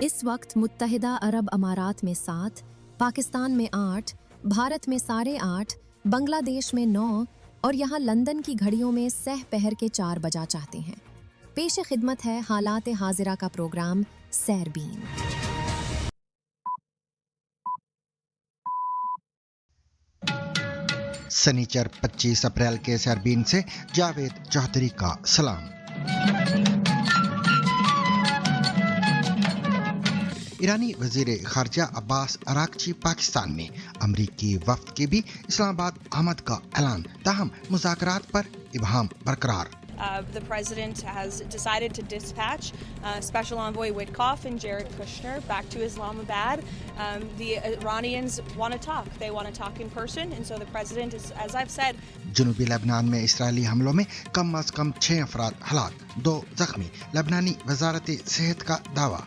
इस वक्त मुत्तहिदा अरब अमारात में 7, पाकिस्तान में 8, भारत में 8:30, बांग्लादेश में 9 और यहाँ लंदन की घड़ियों में सह पहर के 4 बजा चाहते हैं। पेश खिदमत है हालात हाजिरा का प्रोग्राम सैरबीन। शनिचर 25 अप्रैल के सैरबीन से जावेद चौधरी का सलाम। ईरानी वजीर खारजा अब्बास अराक्ची पाकिस्तान में अमरीकी वफ्द की भी इस्लामाबाद आमद का ऐलान, ताहम मुज़ाकरात पर इबहाम बरकरार। The president has decided to dispatch Special Envoy Witkoff and Jared Kushner back to Islamabad. The Iranians want to talk. They want to talk in person, and so the president is, as I've said. जनूबी Lebanon में Israeli हमलों में कम अज कम 6 अफराद हलाक, 2 जख्मी। लेबनानी वजारत सेहत का दावा।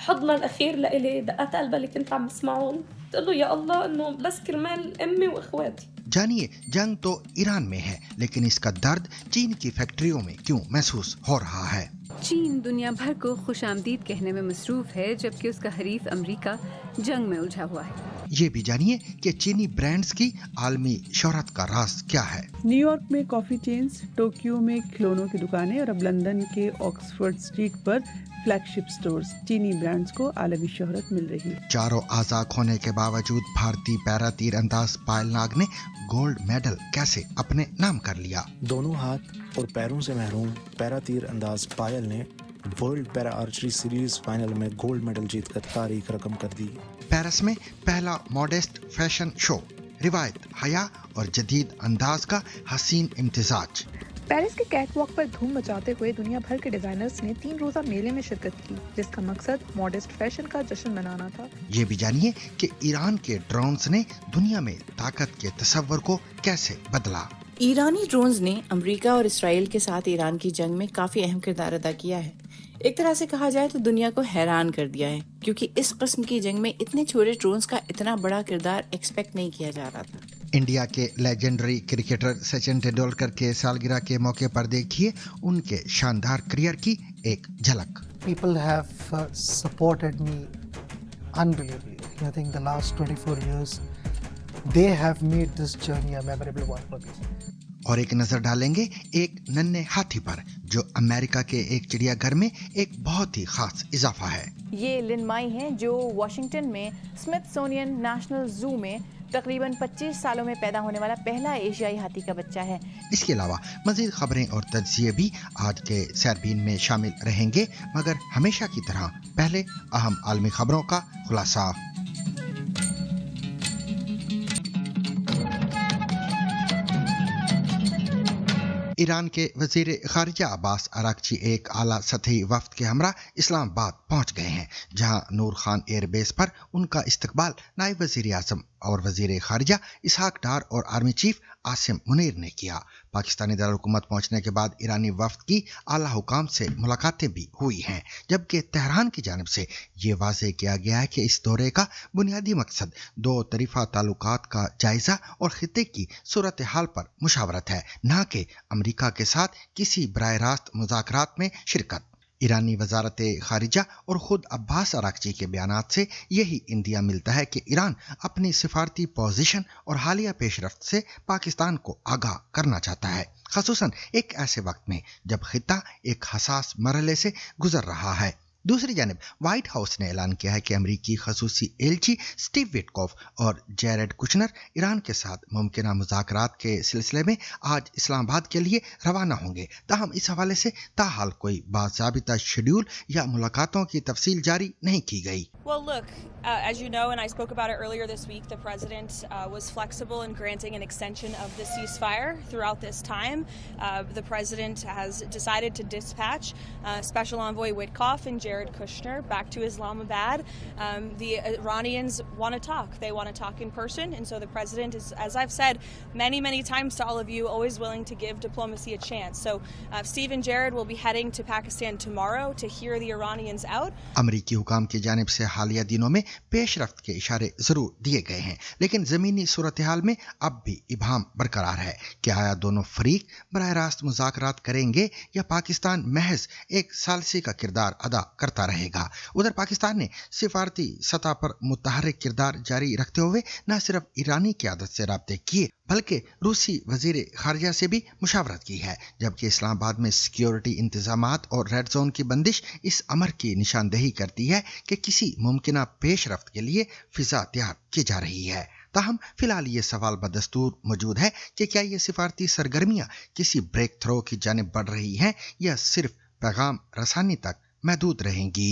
حضنا الأخير لإلي دقات قلبي اللي كنت عم بسمعهم قلت له يا الله إنه بس كرمال أمي وإخواتي. जानिए, जंग तो ईरान में है, लेकिन इसका दर्द चीन की फैक्ट्रियों में क्यों महसूस हो रहा है? चीन दुनिया भर को खुशामदीद कहने में मसरूफ है, जबकि उसका हरीफ अमेरिका जंग में उलझा हुआ है। ये भी जानिए कि चीनी ब्रांड्स की आलमी शोहरत का राज क्या है। न्यूयॉर्क में कॉफी चेन्स, टोक्यो में खिलौनों की दुकानें और अब लंदन के ऑक्सफोर्ड स्ट्रीट पर फ्लैगशिप स्टोर्स, चीनी ब्रांड्स को आलमी शोहरत मिल रही है। चारों आजाद होने के बावजूद भारतीय पैरा तीर अंदाज पायल नाग ने गोल्ड मेडल कैसे अपने नाम कर लिया? दोनों हाथ और पैरों से महरूम पैरा तीर अंदाज पायल ने world para archery series final में गोल्ड मेडल जीतकर तारीख रकम कर दी। पेरिस में पहला मॉडेस्ट फैशन शो, रिवायत, हया और जदीद अंदाज का हसीन इम्तिजाज। पेरिस के कैटवॉक पर धूम मचाते हुए दुनिया भर के डिजाइनर्स ने 3 रोजा मेले में शिरकत की, जिसका मकसद मॉडेस्ट फैशन का जश्न मनाना था। ये भी जानिए कि ईरान के ड्रोन्स ने दुनिया में ताकत के तस्वर को कैसे बदला। ईरानी ड्रोन्स ने अमेरिका और इसराइल के साथ ईरान की जंग में काफी अहम किरदार अदा किया है। एक तरह से कहा जाए तो दुनिया को हैरान कर दिया है, क्योंकि इस किस्म की जंग में इतने छोटे ड्रोन्स का इतना बड़ा किरदार एक्सपेक्ट नहीं किया जा रहा था। इंडिया के लेजेंडरी क्रिकेटर सचिन तेंदुलकर के सालगिरह के मौके पर देखिए उनके शानदार करियर की एक झलक। People have supported me unbelievably. I think the last 24 years they have made this journey a memorable one for me. और एक नजर डालेंगे एक नन्हे हाथी पर, जो अमेरिका के एक चिड़ियाघर में एक बहुत ही खास इजाफा है। ये लिन माई हैं, जो वाशिंगटन में स्मिथसोनियन नेशनल जू में तकरीबन 25 सालों में पैदा होने वाला पहला एशियाई हाथी का बच्चा है। इसके अलावा मजीद खबरें और तज्जिए भी आज के सैरबीन में शामिल रहेंगे, मगर हमेशा की तरह पहले अहम आलमी खबरों का खुलासा। ईरान के वजीर खारिजा अब्बास अराक्ची एक आला सतही वफ्द के हमरा इस्लामाबाद पहुंच गए हैं, जहां नूर खान एयरबेस पर उनका इस्तकबाल नायब वजीर आजम और वजीर खारिजा इसहाक डार और आर्मी चीफ आसिम मुनीर ने किया। पाकिस्तानी दारुल-हुकूमत पहुंचने के बाद ईरानी वफ्द की आला हुकाम से मुलाकातें भी हुई हैं, जबकि तेहरान की जानिब से ये वाज़ेह किया गया है कि इस दौरे का बुनियादी मकसद 2 तरफ़ा ताल्लुकात का जायजा और खित्ते की सूरत हाल पर मुशावरत है, न कि अमेरिका के साथ किसी बराह रास्त मुज़ाकरात में शिरकत। ईरानी वजारत खारिजा और खुद अब्बास अराक्ची के बयानात से यही इंदिया मिलता है कि ईरान अपनी सिफारती पोजीशन और हालिया पेशरफ्त से पाकिस्तान को आगाह करना चाहता है, ख़ुसूसन एक ऐसे वक्त में जब खित्ता एक हसास मरहले से गुजर रहा है। दूसरी जानिब व्हाइट हाउस ने ऐलान किया है कि अमरीकी खसूसी एलची स्टीव विटकॉफ और जेरेड कुशनर ईरान के साथ मुमकिना मुज़ाकरात के सिलसिले में आज इस्लामाबाद के लिए रवाना होंगे। ताहम इस हवाले से ताहाल कोई बाज़ाबिता शेड्यूल या मुलाकातों की तफसील जारी नहीं की गई। Well, look, as you know, and I spoke about it earlier this week, the president was flexible in granting an extension of the ceasefire throughout this time. The president has decided to dispatch Special Envoy Witkoff and Jared Kushner back to Islamabad. The Iranians want to talk. They want to talk in person, and so the president is, as I've said many, many times to all of you, always willing to give diplomacy a chance. So Steve and Jared will be heading to Pakistan tomorrow to hear the Iranians out. अमरीकी हुकाम की जानिब से हालिया दिनों में पेशरफ्त के इशारे जरूर दिए गए हैं, लेकिन जमीनी सूरत हाल में अब भी इबहाम बरकरार है कि आया दोनों फरीक बराह रास्त मुज़ाकरात करेंगे या पाकिस्तान महज एक सालसी का किरदार अदा करता रहेगा। उधर पाकिस्तान ने सिफारती सतह पर मुतहर्रिक किरदार जारी रखते हुए न सिर्फ ईरानी क़यादत से राब्ते किए बल्कि रूसी वज़ीर ख़ारिजा से भी मुशावरत की है, जबकि इस्लामाबाद में सिक्योरिटी इंतजामात और रेड जोन की बंदिश इस अमर की निशानदेही करती है कि किसी मुमकिना पेशरफ्त के लिए फ़िज़ा तैयार की जा रही है। ताहम फिलहाल ये सवाल बदस्तूर मौजूद है कि क्या ये सिफारती सरगर्मियां किसी ब्रेक थ्रो की जानिब बढ़ रही हैं या सिर्फ पैगाम रसानी तक महदूद रहेंगी।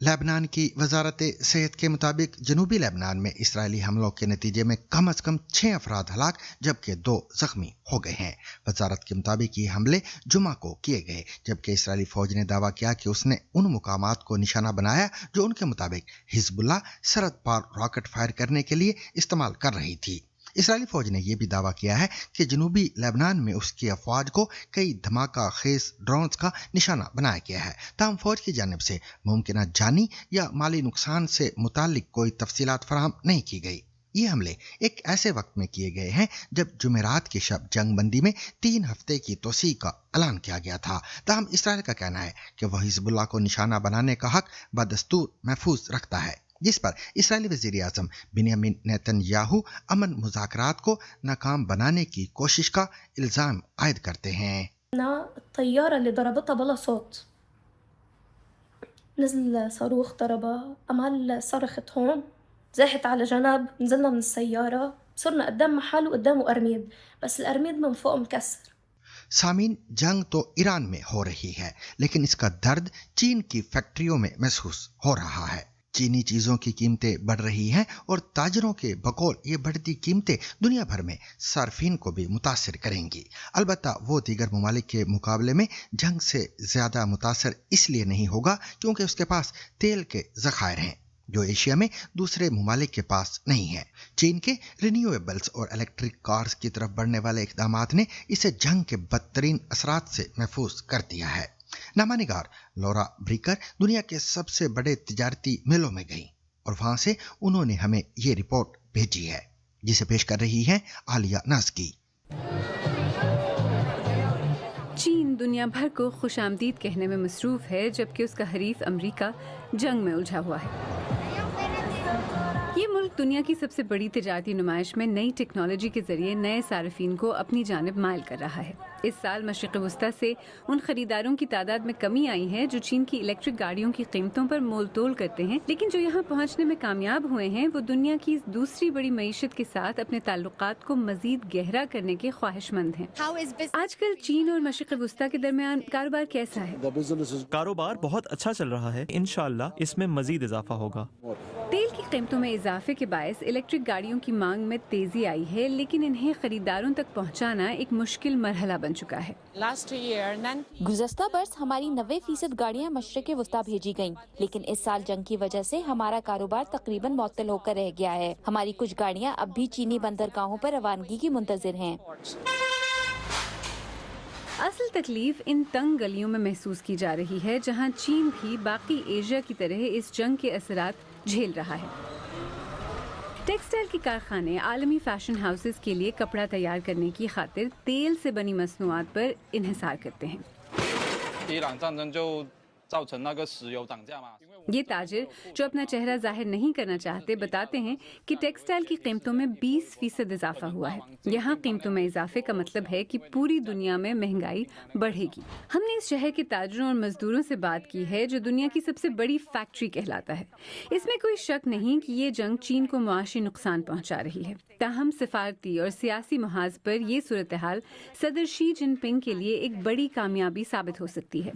लेबनान की वजारत सेहत के मुताबिक जनूबी लेबनान में इस्राएली हमलों के नतीजे में कम अज कम 6 अफराद हलाक जबकि 2 जख्मी हो गए हैं। वजारत के मुताबिक ये हमले जुमा को किए गए, जबकि इस्राएली फौज ने दावा किया कि उसने उन मुकामात को निशाना बनाया जो उनके मुताबिक हिजबुल्लाह सरहद पार रॉकेट फायर करने के लिए इस्तेमाल कर रही थी। इस्राएली फौज ने यह भी दावा किया है कि जनूबी लेबनान में उसकी अफवाज को कई धमाका खेज ड्रोन्स का निशाना बनाया गया है। ताहम फौज की जानिब से मुमकिन जानी या माली नुकसान से मुतालिक कोई तफसीलात फराहम नहीं की गई। ये हमले एक ऐसे वक्त में किए गए हैं जब जुमेरात की शब जंगबंदी में 3 हफ्ते की तोसी का ऐलान किया गया था। ताहम इसराइल का कहना है कि वह हिजबुल्लाह को निशाना बनाने का हक बदस्तूर महफूज रखता है, जिस पर इस्राएली वज़ीर आज़म बिन्यामिन नेतन्याहू अमन मुज़ाकरात को नाकाम बनाने की कोशिश का इल्ज़ाम आयद करते हैं। الطيارة اللي ضربتها بلا صوت نزل صاروخ ضربها أمال صرخت هون زاحت على جنب نزلنا من السيارة صرنا قدام محل وقدامه أرميد بس الأرميد من فوق مكسر। सामीन जंग तो ईरान में हो रही है, लेकिन इसका दर्द चीन की फैक्ट्रियों में महसूस हो रहा है। चीनी चीज़ों की कीमतें बढ़ रही हैं और ताजरों के बकौल ये बढ़ती कीमतें दुनिया भर में सार्फिन को भी मुतासिर करेंगी। अलबत्ता वो दीगर ममालिक के मुकाबले में जंग से ज़्यादा मुतासिर इसलिए नहीं होगा क्योंकि उसके पास तेल के ज़खायर हैं जो एशिया में दूसरे ममालिक के पास नहीं है। चीन के रिन्यूएबल्स और इलेक्ट्रिक कार्स की तरफ बढ़ने वाले इक़दामात ने इसे जंग के बदतरीन असरात से महफूज कर दिया है। नामानिगार लौरा ब्रीकर दुनिया के सबसे बड़े तिजारती मेलों में गईं और वहां से उन्होंने हमें ये रिपोर्ट भेजी है, जिसे पेश कर रही हैं आलिया नाज़की। चीन दुनिया भर को खुशामदीद कहने में मसरूफ है, जबकि उसका हरीफ अमेरिका जंग में उलझा हुआ है। ये मुल्क दुनिया की सबसे बड़ी तिजारती नुमाइश में नई टेक्नोलॉजी के जरिए नए सार्फिन को अपनी जानिब माइल कर रहा है। इस साल मशरिक़ वस्ता से उन खरीदारों की तादाद में कमी आई है जो चीन की इलेक्ट्रिक गाड़ियों की कीमतों पर मोल तोल करते हैं, लेकिन जो यहाँ पहुँचने में कामयाब हुए हैं वो दुनिया की इस दूसरी बड़ी मईशत के साथ अपने ताल्लुकात को मजीद गहरा करने के ख्वाहिशमंद हैं। आजकल चीन और मशरिक़ वस्ता के दरमियान कारोबार कैसा है? कारोबार बहुत अच्छा चल रहा है, इंशाअल्लाह इसमें मजीद इजाफा होगा। तेल की कीमतों में इजाफे के बायस इलेक्ट्रिक गाड़ियों की मांग में तेजी आई है, लेकिन इन्हें खरीदारों तक पहुंचाना एक मुश्किल मरहला बन चुका है। गुज़श्ता बरस हमारी 90% गाड़ियां मशरिक़ वस्ता भेजी गईं, लेकिन इस साल जंग की वजह से हमारा कारोबार तकरीबन मुअत्तल होकर रह गया है। हमारी कुछ गाड़ियां अब भी चीनी बंदरगाहों पर रवानगी की मुंतज़िर हैं। असल तकलीफ इन तंग गलियों में महसूस की जा रही है, जहां चीन भी बाकी एशिया की तरह इस जंग के असरात झेल रहा है। टेक्सटाइल के कारखाने आलमी फैशन हाउसेस के लिए कपड़ा तैयार करने की खातिर तेल से बनी मसनूआत पर इन्हिसार करते हैं। ये ताजिर जो अपना चेहरा जाहिर नहीं करना चाहते बताते हैं कि टेक्सटाइल की कीमतों में 20% इजाफा हुआ है। यहाँ कीमतों में इजाफे का मतलब है कि पूरी दुनिया में महंगाई बढ़ेगी। हमने इस शहर के ताजरों और मजदूरों से बात की है जो दुनिया की सबसे बड़ी फैक्ट्री कहलाता है। इसमें कोई शक नहीं कि ये जंग चीन को मुआशी नुकसान पहुँचा रही है। ताहम सिफारती और सियासी मुहाज पर ये सूरत हाल सदर शी जिनपिंग के लिए एक बड़ी कामयाबी साबित हो सकती है।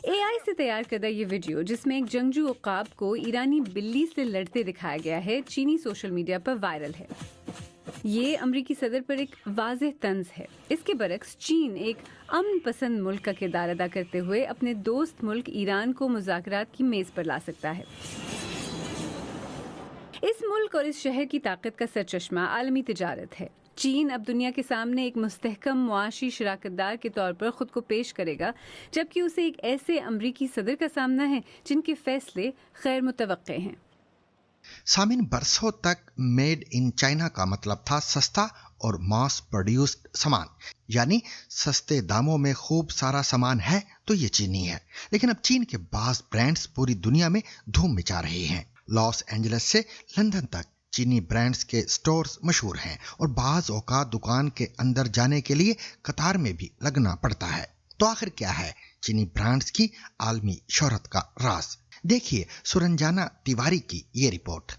AI से तैयार करदा ये वीडियो, जिसमें एक जंगजू उक़ाब को ईरानी बिल्ली से लड़ते दिखाया गया है, चीनी सोशल मीडिया पर वायरल है। ये अमरीकी सदर पर एक वाज़ेह तंज है। इसके बरक्स चीन एक अमन पसंद मुल्क का किरदार अदा करते हुए अपने दोस्त मुल्क ईरान को मुज़ाकरात की मेज़ पर ला सकता है। इस मुल्क और इस शहर की ताकत का सरचश्मा आलमी तिजारत है। चीन अब दुनिया के सामने एक मुस्तहकम मुआशी शराकतदार के तौर पर खुद को पेश करेगा, जबकि उसे एक ऐसे अमरीकी सदर का सामना है जिनके फैसले खैर मुतवक्के हैं। सामिन बरसों तक मेड इन चाइना का मतलब था सस्ता और मास प्रोड्यूस्ड सामान, यानी सस्ते दामों में खूब सारा सामान है तो ये चीनी है। लेकिन अब चीन के बास ब्रांड्स पूरी दुनिया में धूम मचा रहे हैं। लॉस एंजलिस से लंदन तक चीनी ब्रांड्स के स्टोर्स मशहूर हैं और बाज औकात दुकान के अंदर जाने के लिए कतार में भी लगना पड़ता है। तो आखिर क्या है चीनी ब्रांड्स की आलमी शोहरत का राज? देखिए सुरंजना तिवारी की ये रिपोर्ट।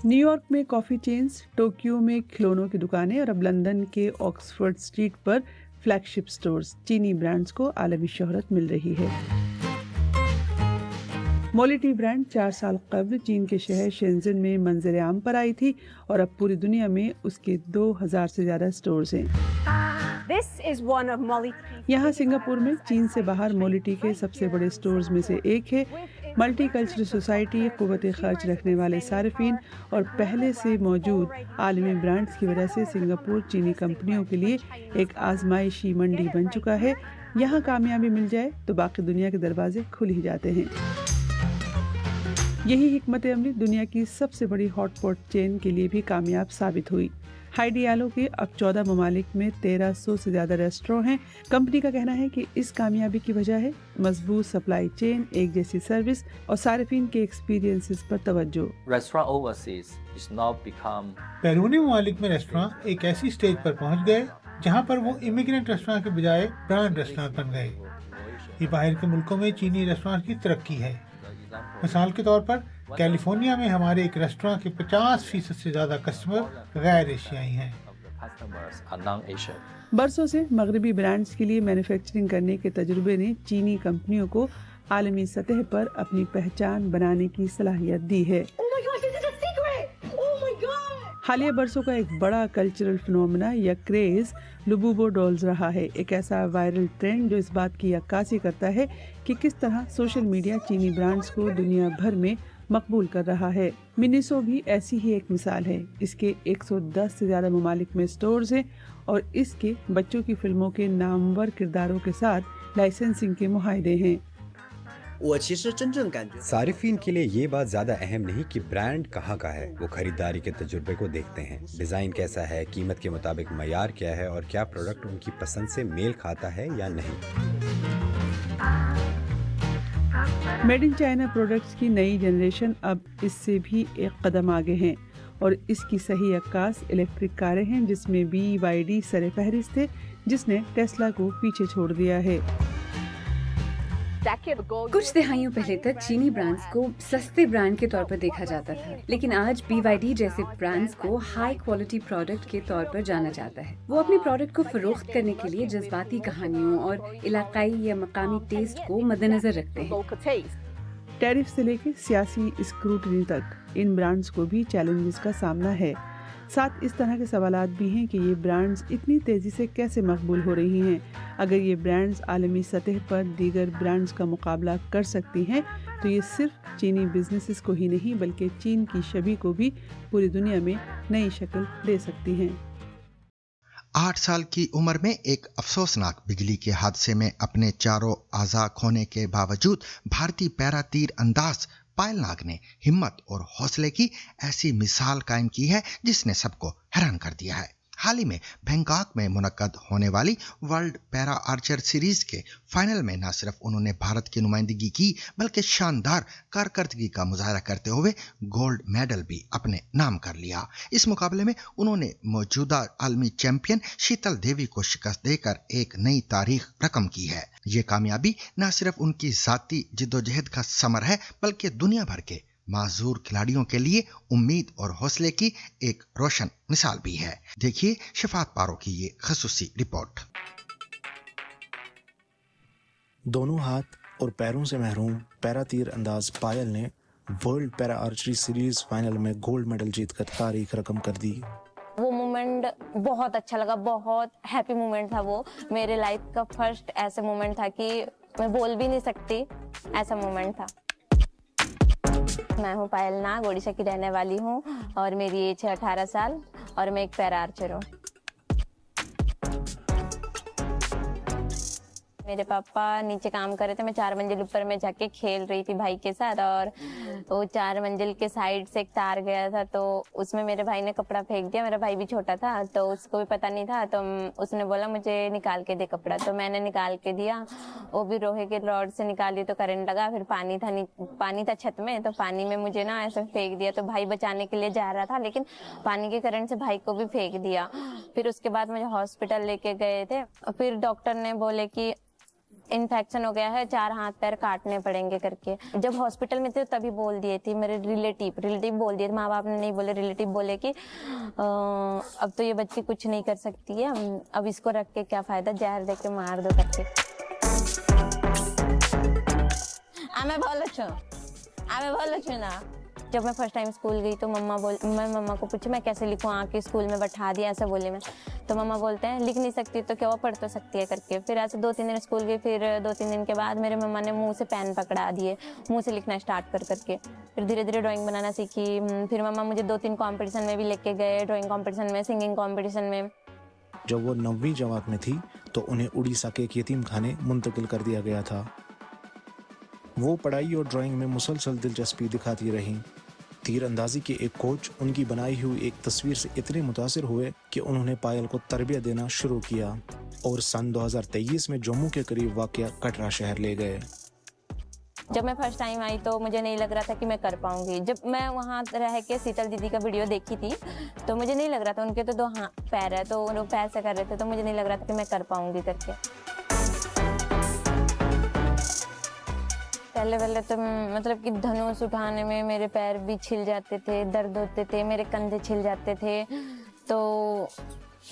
न्यूयॉर्क में कॉफ़ी चेन्स, टोक्यो में खिलौनों की दुकानें और अब लंदन के ऑक्सफोर्ड स्ट्रीट पर फ्लैगशिप स्टोर्स, चीनी ब्रांड्स को आलमी शोहरत मिल रही है। मोलिटी ब्रांड 4 साल कबल चीन के शहर शेंजन में मंजर आम पर आई थी और अब पूरी दुनिया में उसके 2000 से ज़्यादा स्टोर्स हैं। यहाँ सिंगापुर में चीन से बाहर मोलिटी के सबसे बड़े स्टोर्स में से एक है। मल्टी कल्चरल सोसाइटी क़ुव्वत खर्च रखने वाले सार्फिन और पहले से मौजूद आलमी ब्रांड्स की वजह से सिंगापुर चीनी कंपनियों के लिए एक आजमाइशी मंडी बन चुका है। यहाँ कामयाबी मिल जाए तो बाकी दुनिया के दरवाजे खुल ही जाते हैं। यही हिकमत अमली दुनिया की सबसे बड़ी हॉटपॉट चेन के लिए भी कामयाब साबित हुई। हाइडियालो के अब 14 ममालिक में 1300 से ज़्यादा रेस्टोरेंट हैं। कंपनी का कहना है कि इस कामयाबी की वजह है मजबूत सप्लाई चेन, एक जैसी सर्विस और सार्फिन के एक्सपीरियंसेस पर तवज्जो। बैरूनी ममालिक में रेस्टोरेंट एक ऐसी स्टेज पर पहुंच गए जहां पर वो इमिग्रेंट रेस्टोरेंट के बजाय ब्रांड रेस्टोरेंट बन गए। ये बाहर के मुल्कों में चीनी रेस्टोरेंट की तरक्की है। मिसाल के तौर पर कैलिफोर्निया में हमारे एक रेस्टोरेंट के 50% से ज्यादा कस्टमर गैर एशियाई हैं। बरसों से मगरबी ब्रांड्स के लिए मैन्युफैक्चरिंग करने के तजुर्बे ने चीनी कंपनियों को आलमी सतह पर अपनी पहचान बनाने की सलाहियत दी है। हालिया बरसों का एक बड़ा कल्चरल फिनोमेना या क्रेज लुबुबो डॉल्स रहा है, एक ऐसा वायरल ट्रेंड जो इस बात की अक्कासी करता है कि किस तरह सोशल मीडिया चीनी ब्रांड्स को दुनिया भर में मकबूल कर रहा है। मिनीसो भी ऐसी ही एक मिसाल है। इसके 110 से ज़्यादा ममालिक में स्टोर्स हैं और इसके बच्चों की फिल्मों के नामवर किरदारों के साथ लाइसेंसिंग के मुआहदे हैं। सारिफीन के लिए ये बात ज्यादा अहम नहीं कि ब्रांड कहाँ का है, वो खरीदारी के तजुर्बे को देखते हैं। डिजाइन कैसा है, कीमत के मुताबिक मयार क्या है और क्या प्रोडक्ट उनकी पसंद से मेल खाता है या नहीं। मेड इन चाइना प्रोडक्ट्स की नई जनरेशन अब इससे भी एक कदम आगे हैं और इसकी सही अक्कास इलेक्ट्रिक कारें हैं, जिसमें BYD सरे फहरिस्त थे, जिसने टेस्ला को पीछे छोड़ दिया है। कुछ दहाइयों पहले तक चीनी ब्रांड्स को सस्ते ब्रांड के तौर पर देखा जाता था, लेकिन आज BYD जैसे ब्रांड्स को हाई क्वालिटी प्रोडक्ट के तौर पर जाना जाता है। वो अपने प्रोडक्ट को फरोख्त करने के लिए जज्बाती कहानियों और इलाकाई या मकामी टेस्ट को मद्देनजर रखते हैं। टैरिफ से लेकर सियासी स्क्रूटनी तक इन ब्रांड्स को भी चैलेंजेस का सामना है। साथ इस तरह के सवालात भी हैं कि ये ब्रांड्स इतनी तेज़ी से कैसे मकबूल हो रही हैं। अगर ये ब्रांड्स आलमी सतह पर दीगर ब्रांड्स का मुकाबला कर सकती हैं तो ये सिर्फ चीनी बिजनेसेस को ही नहीं बल्कि चीन की छवि को भी पूरी दुनिया में नई शक्ल दे सकती हैं। 8 साल की उम्र में एक अफसोसनाक बिजली के हादसे में अपने चारों आज़ा खोने के बावजूद भारतीय पैरा तीर अंदाज पायल नाग ने हिम्मत और हौसले की ऐसी मिसाल कायम की है जिसने सबको हैरान कर दिया है। हाल ही में बैंकॉक में मुनक्कद होने वाली वर्ल्ड पैरा आर्चर सीरीज के फाइनल में न सिर्फ उन्होंने भारत की नुमाइंदगी की बल्कि शानदार कारकर्दगी का मुजाहरा करते हुए गोल्ड मेडल भी अपने नाम कर लिया। इस मुकाबले में उन्होंने मौजूदा आलमी चैंपियन शीतल देवी को शिकस्त देकर एक नई तारीख रकम की है। ये कामयाबी न सिर्फ उनकी जाती जिद्दोजहद का समर है बल्कि दुनिया भर के माजूर खिलाड़ियों के लिए उम्मीद और हौसले की एक रोशन मिसाल भी है। देखिए शफात पारो की ये खसूसी रिपोर्ट। दोनों हाथ और पैरों से महरूम पैरा तीर अंदाज पायल ने world para archery series final में गोल्ड मेडल जीतकर तारीख रकम कर दी। वो मोमेंट बहुत अच्छा लगा, बहुत हैप्पी मोमेंट था। वो मेरे लाइफ का फर्स्ट ऐसा मोमेंट था कि मैं बोल भी नहीं सकती, ऐसा मोमेंट था। मैं हूँ पायल नाग, ओडिशा की रहने वाली हूँ और मेरी एज है 18 साल और मैं एक पैरा आर्चर हूँ। मेरे पापा नीचे काम कर रहे थे, मैं 4 मंजिल ऊपर में जाके खेल रही थी भाई के साथ और वो 4 मंजिल के साइड से एक तार गया था, तो उसमें मेरे भाई ने कपड़ा फेंक दिया। मेरा भाई भी छोटा था तो उसको भी पता नहीं था, तो उसने बोला मुझे निकाल के दे कपड़ा, तो मैंने निकाल के दिया। वो भी लोहे के रॉड से निकाली तो करंट लगा। फिर पानी था छत में, तो पानी में मुझे ना ऐसे फेंक दिया। तो भाई बचाने के लिए जा रहा था, लेकिन पानी के करंट से भाई को भी फेंक दिया। फिर उसके बाद मुझे हॉस्पिटल लेके गए थे। फिर डॉक्टर ने बोले कि इन्फेक्शन हो गया है, 4 हाथ पैर काटने पड़ेंगे करके। जब हॉस्पिटल में थे तभी बोल दिए थी मेरे रिलेटिव बोल दिए, माँ बाप ने नहीं बोले, रिलेटिव बोले कि अब तो ये बच्ची कुछ नहीं कर सकती है, अब इसको रख के क्या फायदा, जहर दे के मार दो करके। मैं बोलो छो ना। जब मैं फर्स्ट टाइम स्कूल गई तो मैं मम्मा को पूछी मैं कैसे लिखूँ, आके स्कूल में बैठा दिया, ऐसे बोले मैं। तो मम्मा बोलते हैं लिख नहीं सकती तो क्या, वो पढ़ तो सकती है करके। फिर ऐसे 2-3 दिन स्कूल गई। फिर 2-3 दिन के बाद मेरे मम्मा ने मुंह से पेन पकड़ा दिए, मुंह से लिखना स्टार्ट करके। फिर धीरे धीरे ड्राइंग बनाना सीखी। फिर मम्मा मुझे 2-3 कॉम्पिटिशन में भी लेके गए, ड्राइंग कॉम्पिटिशन में, सिंगिंग कॉम्पिटिशन में। जब वो 9वीं जमात में थी तो उन्हें उड़ीसा के एक यतीम खाने मुंतकिल कर दिया गया था। वो पढ़ाई और ड्राइंग में मुसलसल दिलचस्पी दिखाती रहीं। तीरंदाजी के एक कोच उनकी बनाई हुई एक तस्वीर से इतने मुतासिर हुए कि उन्होंने पायल को तरबियत देना शुरू किया और सन 2023 में जम्मू के करीब वाक़या कटरा शहर ले गए। जब मैं फर्स्ट टाइम आई तो मुझे नहीं लग रहा था कि मैं कर पाऊंगी। जब मैं वहाँ रह के शीतल दीदी का वीडियो देखी थी तो मुझे नहीं लग रहा था, उनके तो 2 पैर है तो वो पैर से कर रहे थे, तो मुझे नहीं लग रहा था कि मैं कर पाऊंगी करके। पहले तो मतलब कि धनुष उठाने में मेरे पैर भी छिल जाते थे, दर्द होते थे, मेरे कंधे छिल जाते थे, तो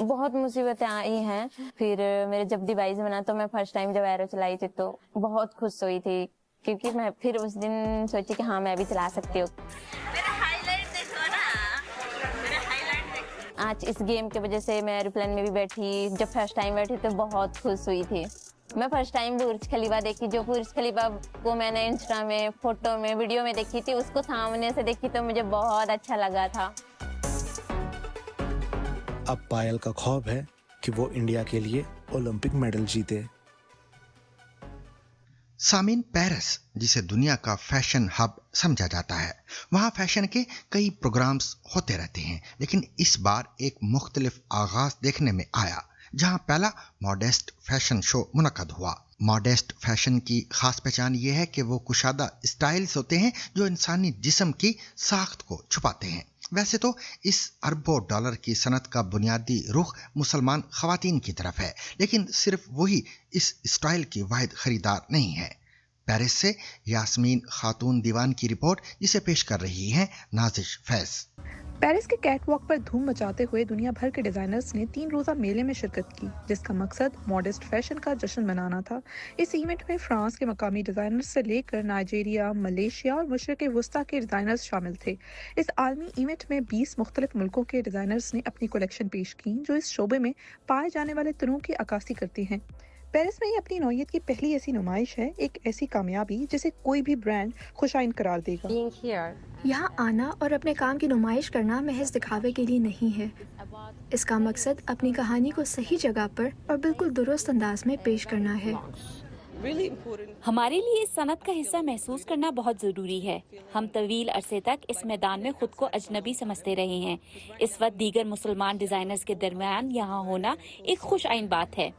बहुत मुसीबतें आई हैं। फिर मेरे जब डिवाइस बना तो मैं फर्स्ट टाइम जब एरो चलाई थी तो बहुत खुश हुई थी, क्योंकि मैं फिर उस दिन सोची कि हाँ मैं भी चला सकती हूँ। आज इस गेम की वजह से मैं एरोप्लेन में भी बैठी, जब फर्स्ट टाइम बैठी तो बहुत खुश हुई थी। मैं फर्स्ट टाइम बुर्ज खलीफा देखी, जो बुर्ज खलीफा को मैंने इंस्टा में, फोटो में, वीडियो में देखी थी, उसको सामने से देखी तो मुझे बहुत अच्छा लगा था। अब पायल का ख्वाब है कि वो इंडिया के लिए ओलंपिक मेडल जीते। सामीन, पेरिस जिसे दुनिया का फैशन हब समझा जाता है, वहाँ फैशन के कई प्रोग्राम्स होते रहते हैं, लेकिन इस बार एक मुख्तलिफ आगाज देखने में आया, जहां पहला मॉडेस्ट फैशन शो मुनक्कद हुआ। मॉडेस्ट फैशन की खास पहचान यह है कि वो कुशादा स्टाइल्स होते हैं जो इंसानी जिस्म की साख्त को छुपाते हैं। वैसे तो इस अरबों डॉलर की सनत का बुनियादी रुख मुसलमान खवातीन की तरफ है, लेकिन सिर्फ वही इस स्टाइल की वाहिद खरीदार नहीं है। पेरिस से यास्मीन खातून दीवान की रिपोर्ट, जिसे पेश कर रही हैं नाजिश फैज। पेरिस के कैटवॉक पर धूम मचाते हुए दुनिया भर के डिजाइनर्स ने 3 रोजा मेले में शिरकत की, जिसका मकसद मॉडेस्ट फैशन का जश्न मनाना था। इस इवेंट में फ्रांस के मकामी डिजाइनर्स से लेकर नाइजीरिया, मलेशिया और मशरक वस्ता के डिजाइनर्स शामिल थे। इस आलमी इवेंट में 20 मुख्तलिफ मुल्कों के डिजाइनर्स ने अपनी कलेक्शन पेश की, जो इस शोबे में पाए जाने वाले तनों की अक्कासी करती हैं। पेरिस में ये अपनी नौयत की पहली ऐसी नुमाइश है, एक ऐसी कामयाबी जिसे कोई भी ब्रांड खुशाइन करार देगा। यहाँ आना और अपने काम की नुमाइश करना महज दिखावे के लिए नहीं है। इसका मकसद अपनी कहानी को सही जगह पर और बिल्कुल दुरुस्त अंदाज में पेश करना है। हमारे लिए इस सनत का हिस्सा महसूस करना बहुत जरूरी है। हम तवील अरसे तक इस मैदान में खुद को अजनबी समझते रहे हैं। इस वक्त दीगर मुसलमान डिजाइनर्स के दरमियान यहाँ होना एक खुश आइन बात है।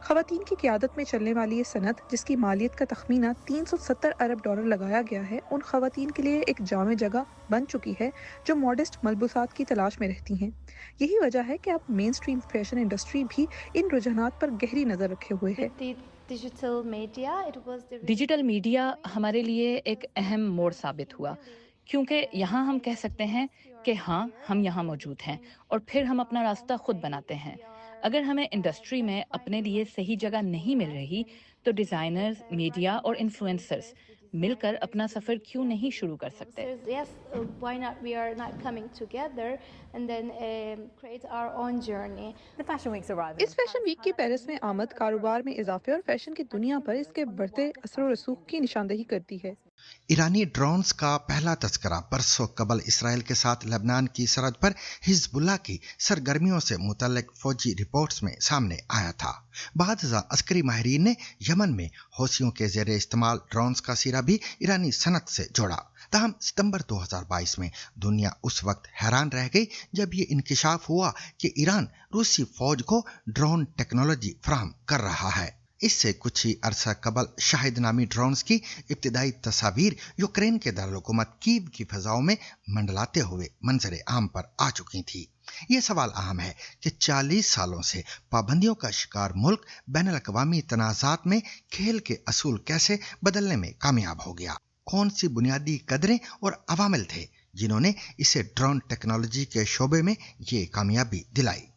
खवातीन की क़यादत में चलने वाली ये सनत, जिसकी मालियत का तखमीना 370 अरब डॉलर लगाया गया है, उन खवातीन के लिए एक जामे जगह बन चुकी है जो मॉडेस्ट मलबूसात की तलाश में रहती हैं। यही वजह है कि अब मेन स्ट्रीम फैशन इंडस्ट्री भी इन रुझानात पर गहरी नज़र रखे हुए है। डिजिटल मीडिया हमारे लिए एक अहम मोड़ साबित हुआ, क्योंकि यहाँ हम कह सकते हैं कि हाँ, हम यहाँ मौजूद हैं और फिर हम अपना रास्ता खुद बनाते हैं। अगर हमें इंडस्ट्री में अपने लिए सही जगह नहीं मिल रही तो डिजाइनर्स, मीडिया और इन्फ्लुएंसर्स मिलकर अपना सफर क्यों नहीं शुरू कर सकते? इस फैशन वीक की पेरिस में आमद कारोबार में इजाफे और फैशन की दुनिया पर इसके बढ़ते असर और रसूख की निशानदेही करती है। ईरानी ड्रोन्स का पहला तस्करा परसों कबल इसराइल के साथ लेबनान की सरहद पर हिजबुल्लाह की सरगर्मियों से मुतल्लिक फौजी रिपोर्ट्स में सामने आया था। बादशाह अस्करी माहिरीन ने यमन में हौसियों के ज़ेरे इस्तेमाल ड्रोन्स का सिरा भी ईरानी सनत से जोड़ा। तहम सितंबर 2022 में दुनिया उस वक्त हैरान रह गई जब ये इंकिशाफ हुआ कि ईरान रूसी फौज को ड्रोन टेक्नोलॉजी फराहम कर रहा है। इससे कुछ ही अरसा कबल शाहिद नामी ड्रोन्स की इब्तिदाई तस्वीर यूक्रेन के दारुल-हुकूमत कीव की फिजाओं में मंडलाते हुए मंजर आम पर आ चुकी थी। ये सवाल अहम है कि 40 सालों से पाबंदियों का शिकार मुल्क बैनुल-अक़वामी तनाज़ात में खेल के असूल कैसे बदलने में कामयाब हो गया। कौन सी बुनियादी कदरें और अवामिल थे जिन्होंने इसे ड्रोन टेक्नोलॉजी के शोबे में ये कामयाबी दिलाई।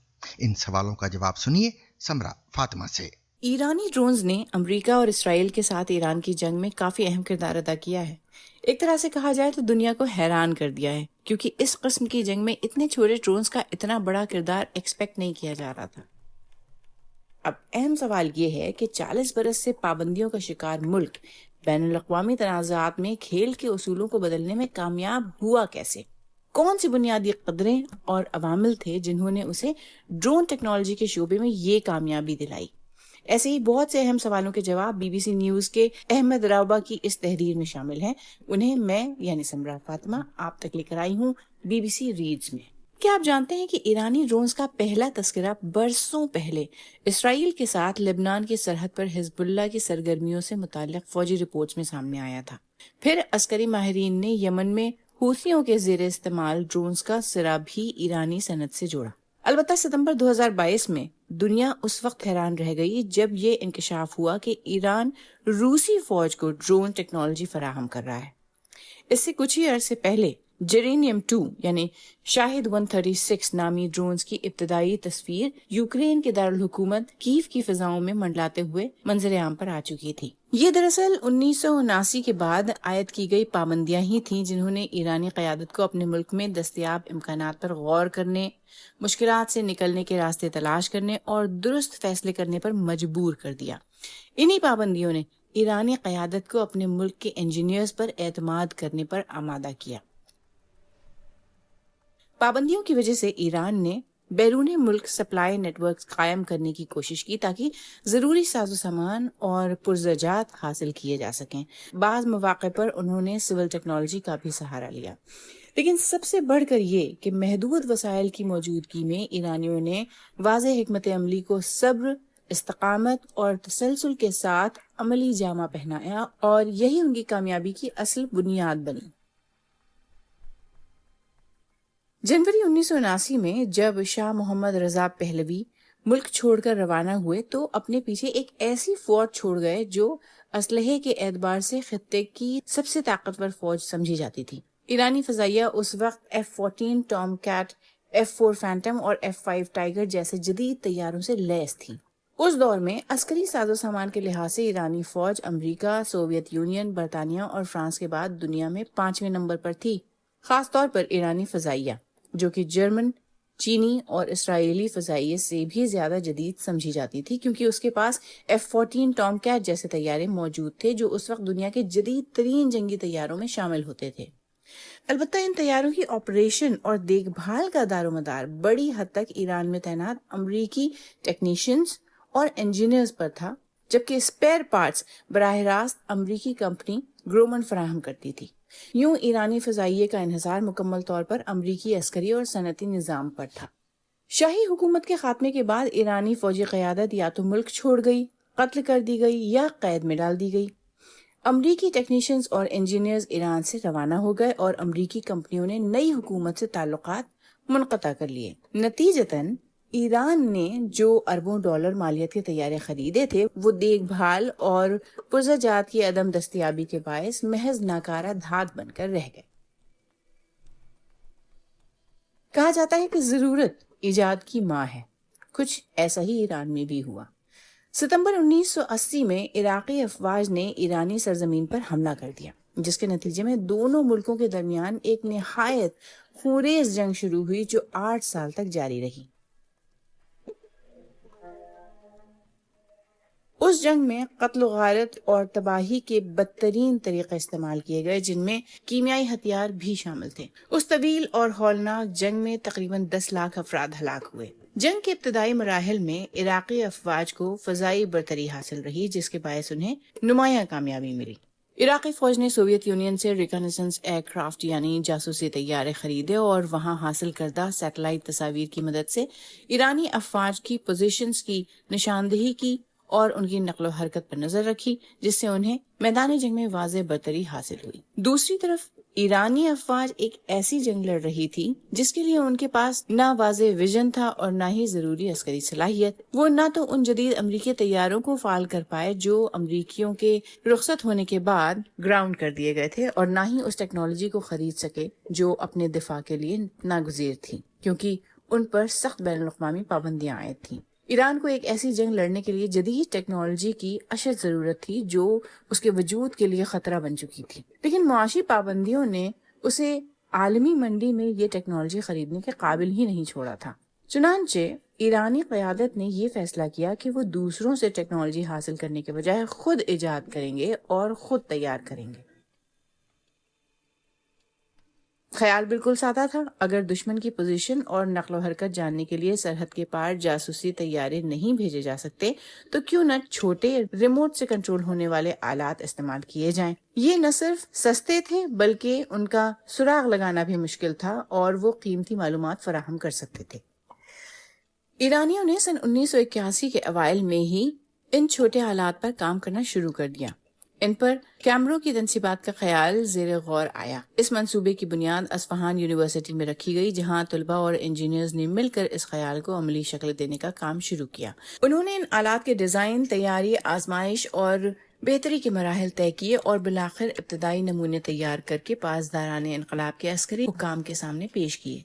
इन सवालों का जवाब सुनिए समरा फातिमा से। ईरानी ड्रोन्स ने अमेरिका और इसराइल के साथ ईरान की जंग में काफी अहम किरदार अदा किया है। एक तरह से कहा जाए तो दुनिया को हैरान कर दिया है, क्योंकि इस किस्म की जंग में इतने छोटे ड्रोन्स का इतना बड़ा किरदार एक्सपेक्ट नहीं किया जा रहा था। अब अहम सवाल ये है कि 40 बरस से पाबंदियों का शिकार मुल्क बैनुल-अक़वामी तनाज़ात में खेल के उसूलों को बदलने में कामयाब हुआ कैसे? कौन सी बुनियादी कदरें और अवामिल थे जिन्होंने उसे ड्रोन टेक्नोलॉजी के शोबे में ये कामयाबी दिलाई? ऐसे ही बहुत से अहम सवालों के जवाब BBC न्यूज के अहमद रावबा की इस तहरीर में शामिल हैं। उन्हें मैं यानी समरा फातिमा आप तक लेकर आई हूँ BBC रीड्स में। क्या आप जानते हैं कि ईरानी ड्रोन्स का पहला तस्करा बरसों पहले इसराइल के साथ लेबनान की सरहद पर हिजबुल्लाह की सरगर्मियों से मुताल्लिक फौजी रिपोर्ट्स में सामने आया था। फिर अस्करी माहिरीन ने यमन में हूथियों के ज़ेरे इस्तेमाल ड्रोन्स का सिरा भी ईरानी सनद से जोड़ा। अलबत्ता सितंबर 2022 में दुनिया उस वक्त हैरान रह गई जब ये इंकिशाफ हुआ कि ईरान रूसी फौज को ड्रोन टेक्नोलॉजी फराहम कर रहा है। इससे कुछ ही अरसे पहले जेरेनियम 2 यानी शाहिद 136 नामी ड्रोन्स की इब्तिदाई तस्वीर यूक्रेन के दारुल हुकूमत कीव की फिजाओं में मंडलाते हुए मंजर आम पर आ चुकी थी। ये दरअसल 1979 के बाद आयद की गई पाबंदियां ही थीं जिन्होंने ईरानी क़यादत को अपने मुल्क में दस्तयाब इम्कानात पर गौर करने, मुश्किलात से निकलने के रास्ते तलाश करने और दुरुस्त फैसले करने पर मजबूर कर दिया। इन्हीं पाबंदियों ने ईरानी क़यादत को अपने मुल्क के इंजीनियर्स पर एतमाद करने पर आमादा किया। पाबंदियों की वजह से ईरान ने बैरूनी मुल्क सप्लाई नेटवर्क कायम करने की कोशिश की ताकि जरूरी साजो सामान और पुर्जजात हासिल किए जा सकें। बाज़ मौक़े पर उन्होंने सिविल टेक्नोलॉजी का भी सहारा लिया, लेकिन सबसे बढ़कर ये कि महदूद वसाइल की मौजूदगी में ईरानियों ने वाज़ेह हिकमत अमली को सब्र, इस्तकामत और तसलसल के साथ अमली जामा पहनाया और यही उनकी कामयाबी की असल बुनियाद बनी। जनवरी 1979 में जब शाह मोहम्मद रजा पहलवी मुल्क छोड़कर रवाना हुए तो अपने पीछे एक ऐसी फौज छोड़ गए जो असलहे के एतबार से खित्ते की सबसे ताकतवर फौज समझी जाती थी। ईरानी फजाइया उस वक्त F-14 टॉमकैट, F-4 फैंटम और F-5 टाइगर जैसे जदीद तैयारों से लैस थी। उस दौर में अस्करी साजो सामान के लिहाज से ईरानी फौज अमेरिका, सोवियत यूनियन, बरतानिया और फ्रांस के बाद दुनिया में 5वें नंबर पर थी। खास तौर पर ईरानी फजाइया जो कि जर्मन, चीनी और इसराइली फजाइये से भी ज्यादा जदीद समझी जाती थी, क्योंकि उसके पास F-14 टॉमकैट जैसे तैयारे मौजूद थे जो उस वक्त दुनिया के जदीद तरीन जंगी तैयारों में शामिल होते थे। अलबत्ता इन तैयारों की ऑपरेशन और देखभाल का दारोमदार बड़ी हद तक ईरान में तैनात अमरीकी टेक्नीशियंस और इंजीनियर्स पर था, जबकि स्पेयर पार्ट्स बराह रास्त अमरीकी कंपनी ग्रोमन फराहम करती थी। यूं ईरानी फजाइये का इन्हिसार मुकम्मल तौर पर अमरीकी अस्करी और सनती निज़ाम पर था। शाही हुकूमत के खात्मे के बाद ईरानी फौजी क़यादत या तो मुल्क छोड़ गई, कत्ल कर दी गई या कैद में डाल दी गई। अमरीकी टेक्नीशियंस और इंजीनियर्स ईरान से रवाना हो गए और अमरीकी कंपनियों ने नई हुकूमत से ताल्लुकात मुनक़ता कर लिए। नतीजतन ईरान ने जो अरबों डॉलर मालियत के तैयारे खरीदे थे वो देखभाल और पुर्जाजात की अदम दस्तयाबी के बायस महज नाकारा धात बनकर रह गए। कहा जाता है कि जरूरत इजाद की माँ है। कुछ ऐसा ही ईरान में भी हुआ। सितंबर 1980 में इराकी अफवाज ने ईरानी सरजमीन पर हमला कर दिया, जिसके नतीजे में दोनों मुल्कों के दरमियान एक निहायत खूरेज जंग शुरू हुई जो 8 साल तक जारी रही। उस जंग में कत्ल गारत और तबाही के बदतरीन तरीके इस्तेमाल किए गए, जिनमें कीमियाई हथियार भी शामिल थे। उस तवील और हौलनाक जंग में तकरीबन 10 लाख अफराद हलाक हुए। जंग के इब्तदाई मराहिल में इराकी अफवाज को फजाई बरतरी हासिल रही, जिसके बायस उन्हें नुमायां कामयाबी मिली। عراقی فوج نے سوویت یونین سے ریکنیسنس ایئر کرافٹ یعنی جاسوسی طیارے خریدے اور وہاں حاصل کردہ سیٹلائٹ تصاویر کی مدد سے ایرانی افواج کی پوزیشنز کی نشاندہی کی اور ان کی نقل و حرکت پر نظر رکھی، جس سے انہیں میدان جنگ میں واضح برتری حاصل ہوئی۔ دوسری طرف ایرانی افواج ایک ایسی جنگ لڑ رہی تھی جس کے لیے ان کے پاس نہ واضح ویژن تھا اور نہ ہی ضروری عسکری صلاحیت۔ وہ نہ تو ان جدید امریکی طیاروں کو فعال کر پائے جو امریکیوں کے رخصت ہونے کے بعد گراؤنڈ کر دیے گئے تھے، اور نہ ہی اس ٹیکنالوجی کو خرید سکے جو اپنے دفاع کے لیے ناگزیر تھی، کیونکہ ان پر سخت بین الاقوامی پابندیاں عائد تھیں۔ ایران کو ایک ایسی جنگ لڑنے کے لیے جدید ٹیکنالوجی کی اشد ضرورت تھی جو اس کے وجود کے لیے خطرہ بن چکی تھی، لیکن معاشی پابندیوں نے اسے عالمی منڈی میں یہ ٹیکنالوجی خریدنے کے قابل ہی نہیں چھوڑا تھا۔ چنانچہ ایرانی قیادت نے یہ فیصلہ کیا کہ وہ دوسروں سے ٹیکنالوجی حاصل کرنے کے بجائے خود ایجاد کریں گے اور خود تیار کریں گے۔ خیال بالکل سادہ تھا، اگر دشمن کی پوزیشن اور نقل و حرکت جاننے کے لیے سرحد کے پار جاسوسی طیارے نہیں بھیجے جا سکتے تو کیوں نہ چھوٹے ریموٹ سے کنٹرول ہونے والے آلات استعمال کیے جائیں۔ یہ نہ صرف سستے تھے بلکہ ان کا سراغ لگانا بھی مشکل تھا اور وہ قیمتی معلومات فراہم کر سکتے تھے۔ ایرانیوں نے سن 1981 کے اوائل میں ہی ان چھوٹے آلات پر کام کرنا شروع کر دیا۔ ان پر کیمروں کی تنصیبات کا خیال زیر غور آیا۔ اس منصوبے کی بنیاد اصفہان یونیورسٹی میں رکھی گئی، جہاں طلباء اور انجینئرز نے مل کر اس خیال کو عملی شکل دینے کا کام شروع کیا۔ انہوں نے ان آلات کے ڈیزائن، تیاری، آزمائش اور بہتری کے مراحل طے کیے اور بالآخر ابتدائی نمونے تیار کر کے پاسداران انقلاب کے عسکری حکام کے سامنے پیش کیے۔